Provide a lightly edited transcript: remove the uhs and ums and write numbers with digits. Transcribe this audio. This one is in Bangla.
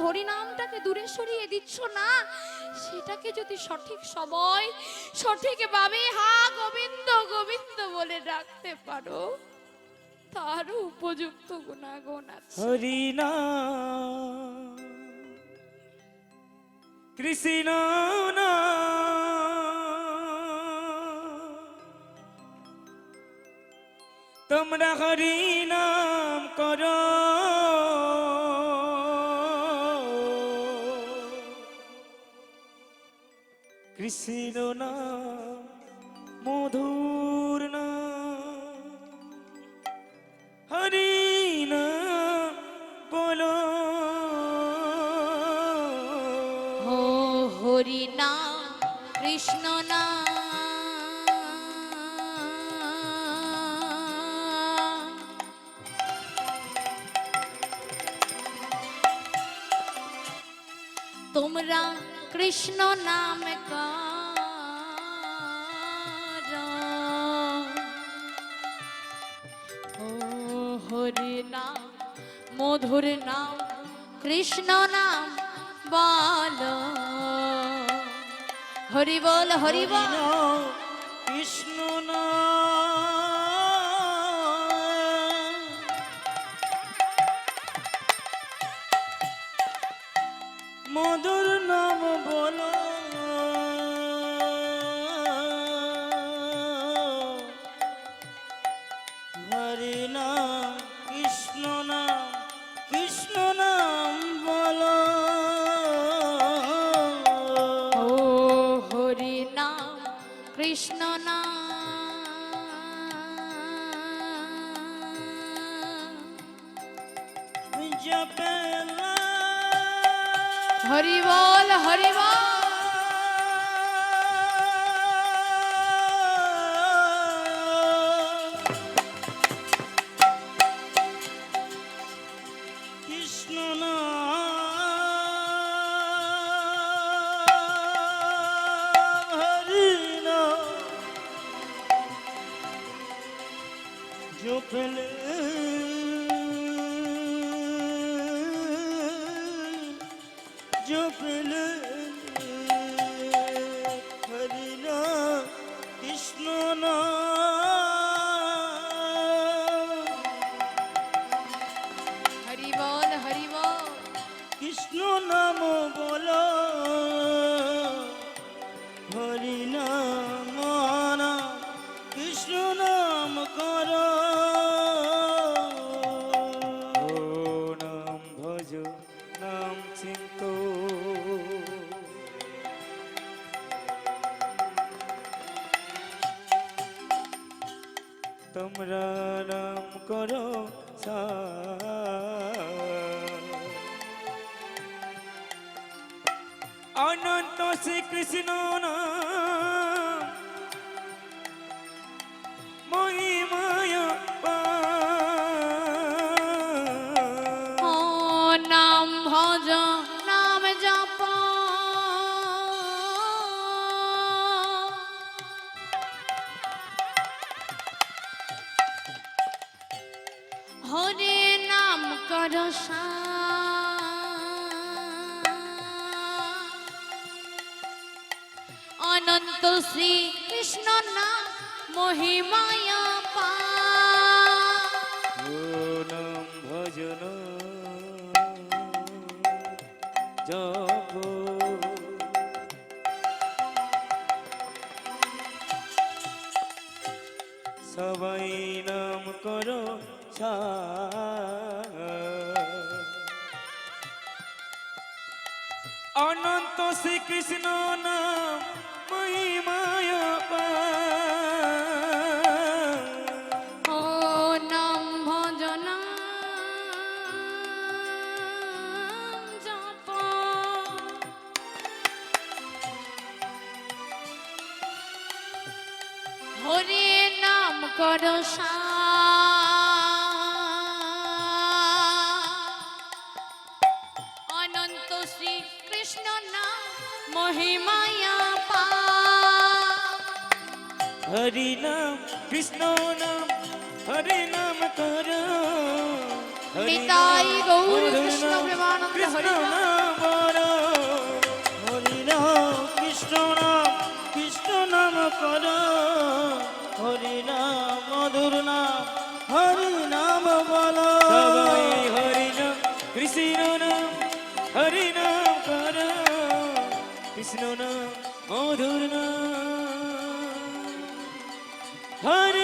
হরিনামটাকে দূরে সরিয়ে দিচ্ছ না, সেটাকে যদি সঠিক সময় সঠিকভাবে হা গোবিন্দ গোবিন্দ বলে ডাকতে পারো, তারও উপযুক্ত গুণাগুণ আছে। হরিনাম কৃষ্ণ তোমরা হরিনাম করো, কৃষ্ণ নাম মধুর নাম, হরিনাম বলো। ও হরি নাম কৃষ্ণ নাম, তোমরা কৃষ্ণ নাম করো। ও হরি নাম মধুর নাম, কৃষ্ণ নাম বলো। হরি বল হরি বল। কৃষ্ণ নাম মধুর নাম বলো, হরি নাম কৃষ্ণ নাম, কৃষ্ণ নাম বলো। ও হরি নাম কৃষ্ণ নাম, জপেলা হরি বল হরি বল। কৃষ্ণ নাম হরি নাম জপেলে জপেলে হরি নাম কৃষ্ণ নাম, হরি বল হরি বল। কৃষ্ণ নাম বলো, হরি নাম নাম কৃষ্ণ নাম করো। ও নাম ভজ নাম চিন্ত, তোমরা নাম করো অনন্ত শ্রীকৃষ্ণ নাম মহিমায় ও নাম ভজ নাম জপ, হরে নাম কর অনন্ত শ্রী কৃষ্ণ নাম মহিমায় পা। ও নাম ভজন জপ, সবাই নাম করো অনন্ত শ্রীকৃষ্ণ নাম মহিমায় ও নাম ভজ নাম জপ, হরে নাম কর অনন্ত শ্রী কৃষ্ণ নাম মহিমায়া পা। হরি নাম কৃষ্ণ নাম হরি নাম করো, নিতাই গৌর কৃষ্ণ প্রেমানন্দ হরি নাম। নাম হরি নাম করো কৃষ্ণ নাম মধুর নাম হরে